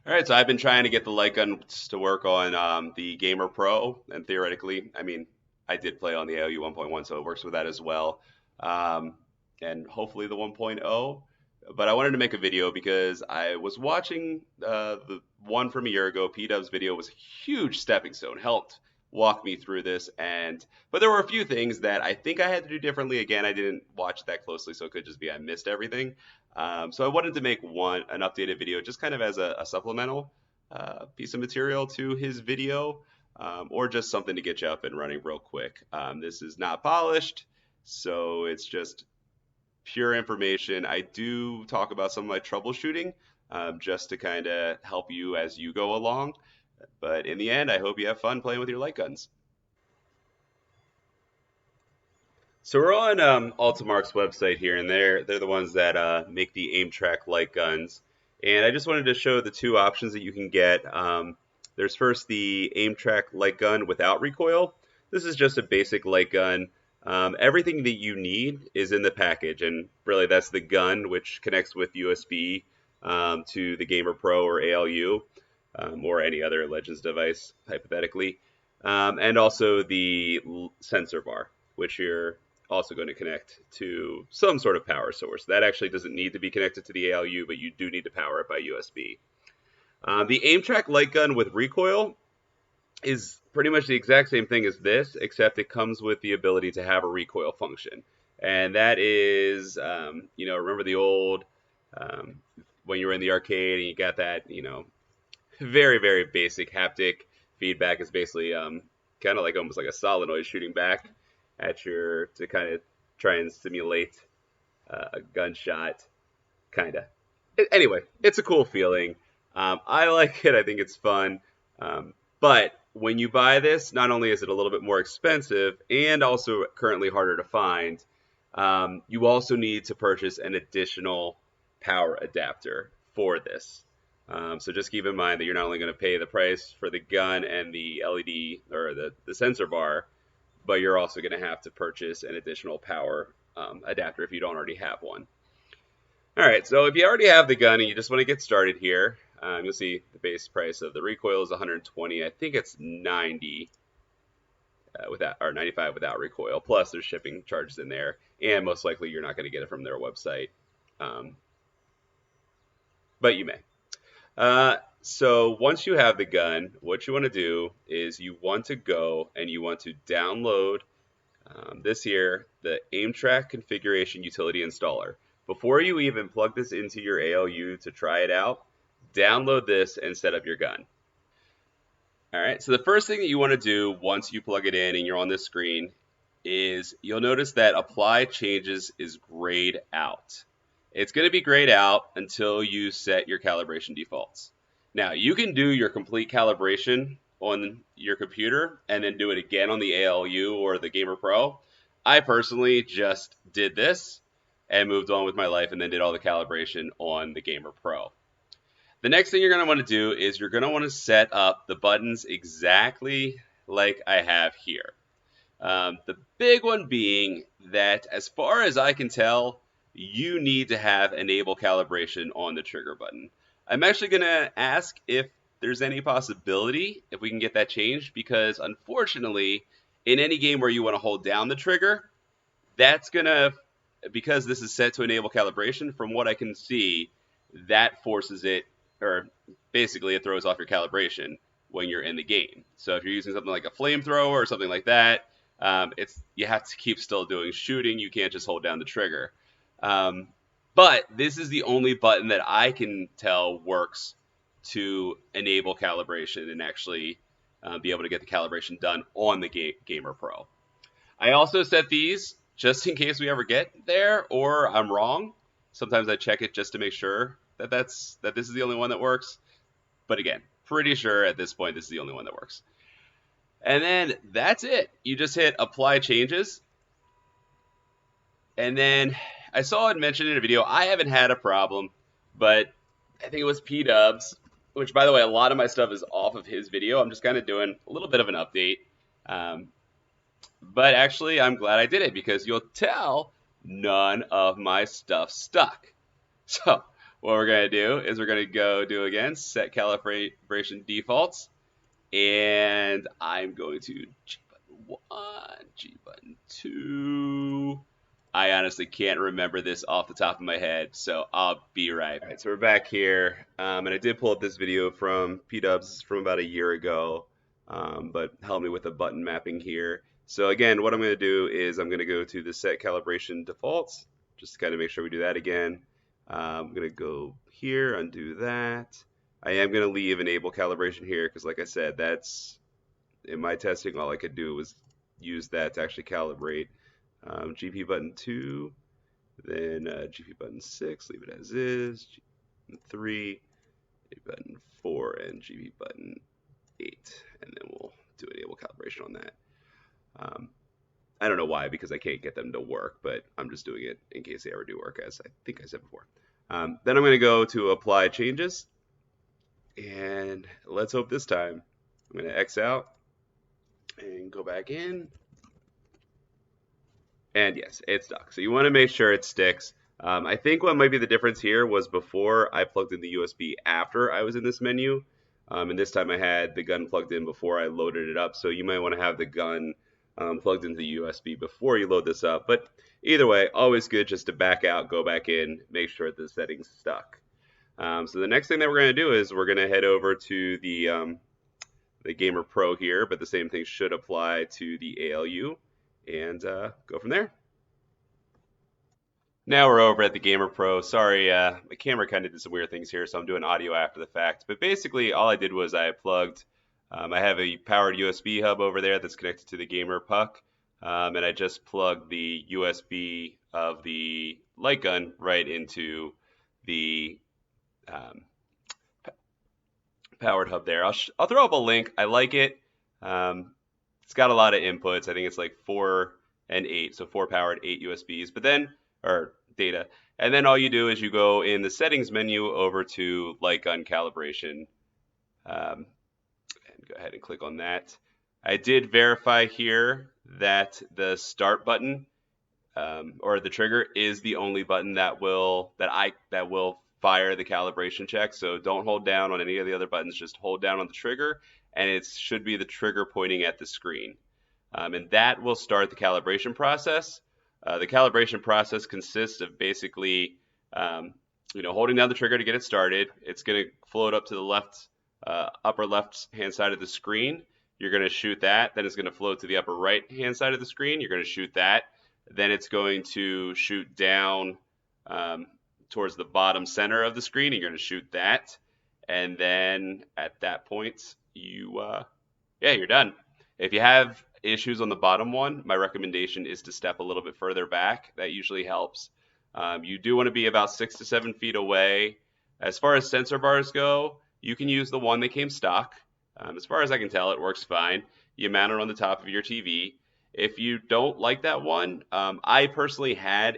All right, so I've been trying to get the light guns to work on the Gamer Pro, and theoretically, I mean, I did play on the ALU 1.1, so it works with that as well, um, and hopefully the 1.0. But I wanted to make a video because I was watching the one from a year ago. P-Dub's video was a huge stepping stone, helped walk me through this, and but there were a few things that I think I had to do differently. Again, I didn't watch that closely, so it could just be I missed everything. So I wanted to make an updated video just kind of as a supplemental piece of material to his video, or just something to get you up and running real quick. This is not polished, so it's just pure information. I do talk about some of my troubleshooting, just to kind of help you as you go along. But in the end, I hope you have fun playing with your light guns. So we're on Altimark's website here, and they're the ones that make the Aimtrak Light Guns. And I just wanted to show the two options that you can get. There's first the Aimtrak Light Gun without recoil. This is just a basic light gun. Everything that you need is in the package, and really that's the gun, which connects with USB to the Gamer Pro or ALU, or any other Legends device, hypothetically, and also the sensor bar, which you're also going to connect to some sort of power source. That actually doesn't need to be connected to the ALU, but you do need to power it by USB. The Aimtrak light gun with recoil is pretty much the exact same thing as this, except it comes with the ability to have a recoil function. And that is, remember the old, when you were in the arcade and you got that, very, very basic haptic feedback is basically kind of like almost like a solenoid shooting back at to kind of try and simulate a gunshot, kind of. Anyway, it's a cool feeling. I like it. I think it's fun. But when you buy this, not only is it a little bit more expensive and also currently harder to find, you also need to purchase an additional power adapter for this. So just keep in mind that you're not only going to pay the price for the gun and the LED or the sensor bar, but you're also going to have to purchase an additional power adapter if you don't already have one. All right, so if you already have the gun and you just want to get started here, you'll see the base price of the recoil is 120. I think it's 90 without, or 95 without recoil. Plus, there's shipping charges in there, and most likely you're not going to get it from their website, but you may. So once you have the gun, what you want to do is you want to go and you want to download this here, the Aimtrak Configuration Utility Installer. Before you even plug this into your ALU to try it out, download this and set up your gun. All right, so the first thing that you want to do once you plug it in and you're on this screen is you'll notice that Apply Changes is grayed out. It's going to be grayed out until you set your calibration defaults. Now, you can do your complete calibration on your computer and then do it again on the ALU or the Gamer Pro. I personally just did this and moved on with my life and then did all the calibration on the Gamer Pro. The next thing you're going to want to do is you're going to want to set up the buttons exactly like I have here. The big one being that, as far as I can tell, you need to have enable calibration on the trigger button. I'm actually going to ask if there's any possibility if we can get that changed, because unfortunately, in any game where you want to hold down the trigger, that's going to, because this is set to enable calibration, from what I can see, that forces it, or basically it throws off your calibration when you're in the game. So if you're using something like a flamethrower or something like that, you have to keep still doing shooting. You can't just hold down the trigger. But this is the only button that I can tell works to enable calibration and actually be able to get the calibration done on the Gamer Pro. I also set these just in case we ever get there or I'm wrong. Sometimes I check it just to make sure that this is the only one that works. But again, pretty sure at this point this is the only one that works. And then that's it. You just hit Apply Changes. And then I saw it mentioned in a video. I haven't had a problem, but I think it was P-Dubs, which, by the way, a lot of my stuff is off of his video. I'm just kind of doing a little bit of an update. But actually, I'm glad I did it because you'll tell none of my stuff stuck. So what we're going to do is we're going to go do again, set calibration defaults. And I'm going to G button 1, G button 2. I honestly can't remember this off the top of my head, so I'll be right back. So we're back here, and I did pull up this video from P-Dubs from about a year ago, but help me with the button mapping here. So again, what I'm going to do is I'm going to go to the set calibration defaults, just to kind of make sure we do that again. I'm going to go here, undo that. I am going to leave enable calibration here because, like I said, that's in my testing, all I could do was use that to actually calibrate. GP button 2, then GP button 6, leave it as is, GP button 3, GP button 4, and GP button 8, and then we'll do enable calibration on that. I don't know why, because I can't get them to work, but I'm just doing it in case they ever do work, as I think I said before. Then I'm going to go to apply changes, and let's hope this time I'm going to X out and go back in. And yes, it stuck. So you want to make sure it sticks. I think what might be the difference here was before I plugged in the USB after I was in this menu. And this time I had the gun plugged in before I loaded it up. So you might want to have the gun plugged into the USB before you load this up. But either way, always good just to back out, go back in, make sure the settings stuck. So the next thing that we're going to do is we're going to head over to the Gamer Pro here, but the same thing should apply to the ALU, and go from there. Now we're over at the Gamer Pro. Sorry, my camera kind of did some weird things here, so I'm doing audio after the fact. But basically, all I did was I plugged, I have a powered USB hub over there that's connected to the Gamer Puck, and I just plugged the USB of the light gun right into the powered hub there. I'll throw up a link. I like it. It's got a lot of inputs. I think it's like 4 and 8, so 4 powered, 8 USBs. But then, or data, and then all you do is you go in the settings menu over to light gun calibration, and go ahead and click on that. I did verify here that the start button or the trigger is the only button that will fire the calibration check. So don't hold down on any of the other buttons, just hold down on the trigger, and it should be the trigger pointing at the screen. And that will start the calibration process. The calibration process consists of basically holding down the trigger to get it started. It's going to float up to the left, upper left hand side of the screen. You're going to shoot that. Then it's going to float to the upper right hand side of the screen. You're going to shoot that. Then it's going to shoot down towards the bottom center of the screen. You're going to shoot that. And then at that point, you're done. If you have issues on the bottom one, my recommendation is to step a little bit further back. That usually helps. You do want to be about 6 to 7 feet away. As far as sensor bars go, you can use the one that came stock. As far as I can tell, it works fine. You mount it on the top of your TV. If you don't like that one, I personally had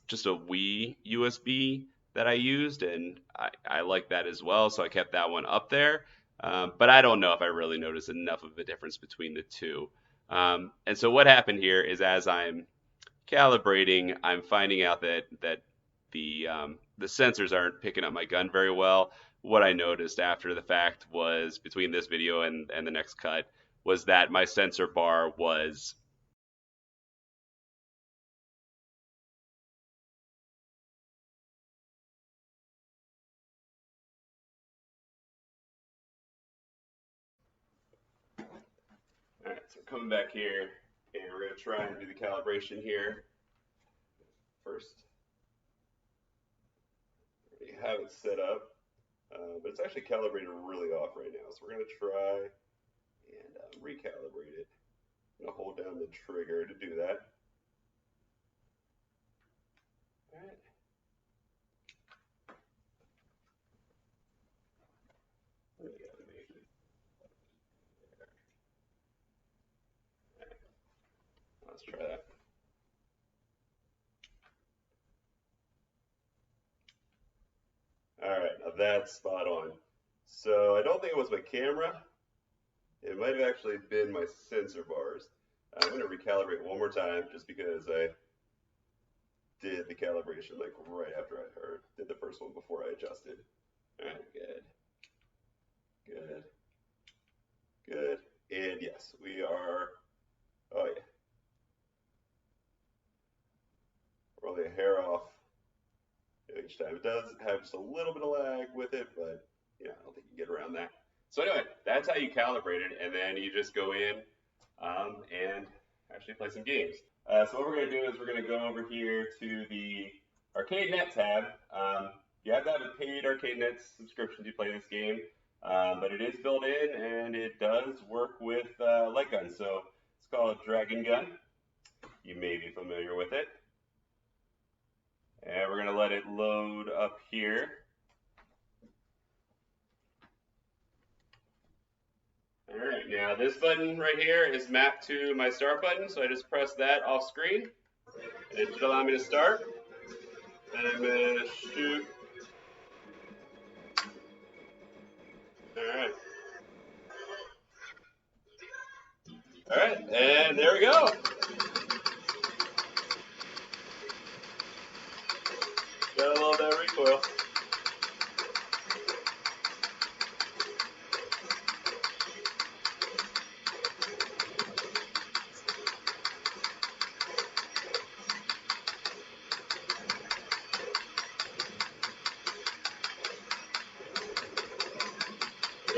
just a Wii USB that I used, and I like that as well, so I kept that one up there. But I don't know if I really noticed enough of a difference between the two. And so what happened here is, as I'm calibrating, I'm finding out that the sensors aren't picking up my gun very well. What I noticed after the fact was, between this video and the next cut, was that my sensor bar was all right, so coming back here, and we're going to try and do the calibration here first. We have it set up, but it's actually calibrated really off right now. So we're going to try and recalibrate it. I'm going to hold down the trigger to do that. All right. Let's try that. All right, now that's spot on. So I don't think it was my camera. It might have actually been my sensor bars. I'm going to recalibrate one more time just because I did the calibration like right after I did the first one before I adjusted. All right, good. And yes, we are, oh yeah, we're only a hair off each time. It does have just a little bit of lag with it, but yeah, I don't think you can get around that. So anyway, that's how you calibrate it, and then you just go in and actually play some games. So what we're going to do is we're going to go over here to the Arcade Net tab. You have to have a paid Arcade Net subscription to play this game, but it is built in and it does work with light guns. So it's called Dragon Gun. You may be familiar with it. And we're going to let it load up here. All right, now this button right here is mapped to my start button, so I just press that off screen, and it should allow me to start. And I'm going to shoot. All right, and there we go. Got a little bit of recoil.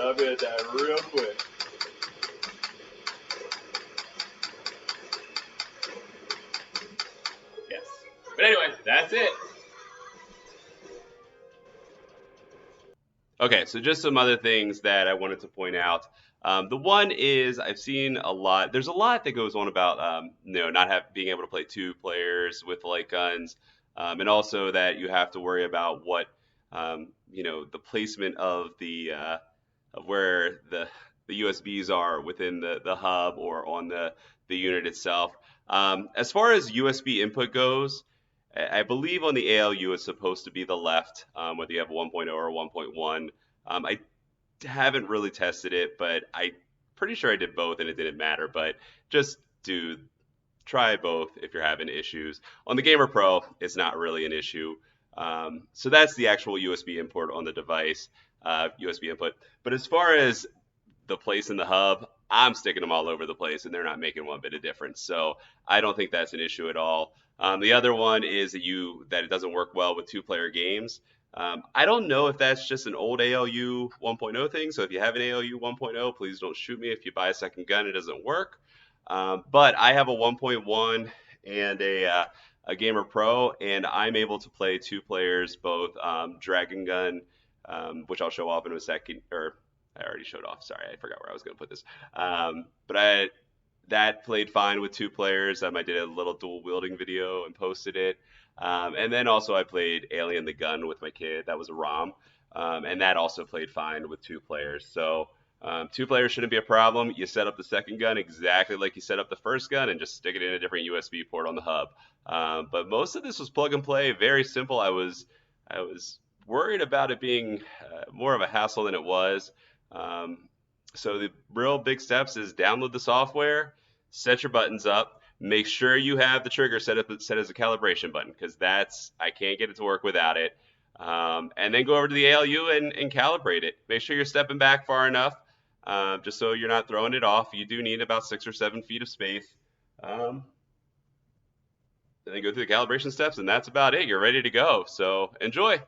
I'll be at that real quick. Yes. But anyway, that's it. Okay, so just some other things that I wanted to point out. The one is I've seen a lot. There's a lot that goes on about not being able to play two players with light guns, and also that you have to worry about what the placement of the of where the USBs are within the hub or on the unit itself. As far as USB input goes, I believe on the ALU it's supposed to be the left, whether you have 1.0 or 1.1. I haven't really tested it, but I'm pretty sure I did both and it didn't matter. But just try both if you're having issues. On the Gamer Pro, it's not really an issue. So that's the actual USB import on the device, USB input. But as far as the place in the hub, I'm sticking them all over the place and they're not making one bit of difference. So I don't think that's an issue at all. The other one is that it doesn't work well with two-player games. I don't know if that's just an old ALU 1.0 thing. So if you have an ALU 1.0, please don't shoot me. If you buy a second gun, it doesn't work. But I have a 1.1 and a Gamer Pro, and I'm able to play two players, both Dragon Gun, which I'll show off in a second, or I already showed off. Sorry, I forgot where I was going to put this. But that played fine with two players. I did a little dual wielding video and posted it. And then also I played Alien the Gun with my kid. That was a ROM. And that also played fine with two players. So two players shouldn't be a problem. You set up the second gun exactly like you set up the first gun and just stick it in a different USB port on the hub. But most of this was plug and play, very simple. I was worried about it being more of a hassle than it was. So the real big steps is download the software, set your buttons up, make sure you have the trigger set as a calibration button, because I can't get it to work without it. And then go over to the ALU and calibrate it. Make sure you're stepping back far enough, just so you're not throwing it off. You do need about 6 or 7 feet of space. And then go through the calibration steps, and that's about it. You're ready to go. So enjoy.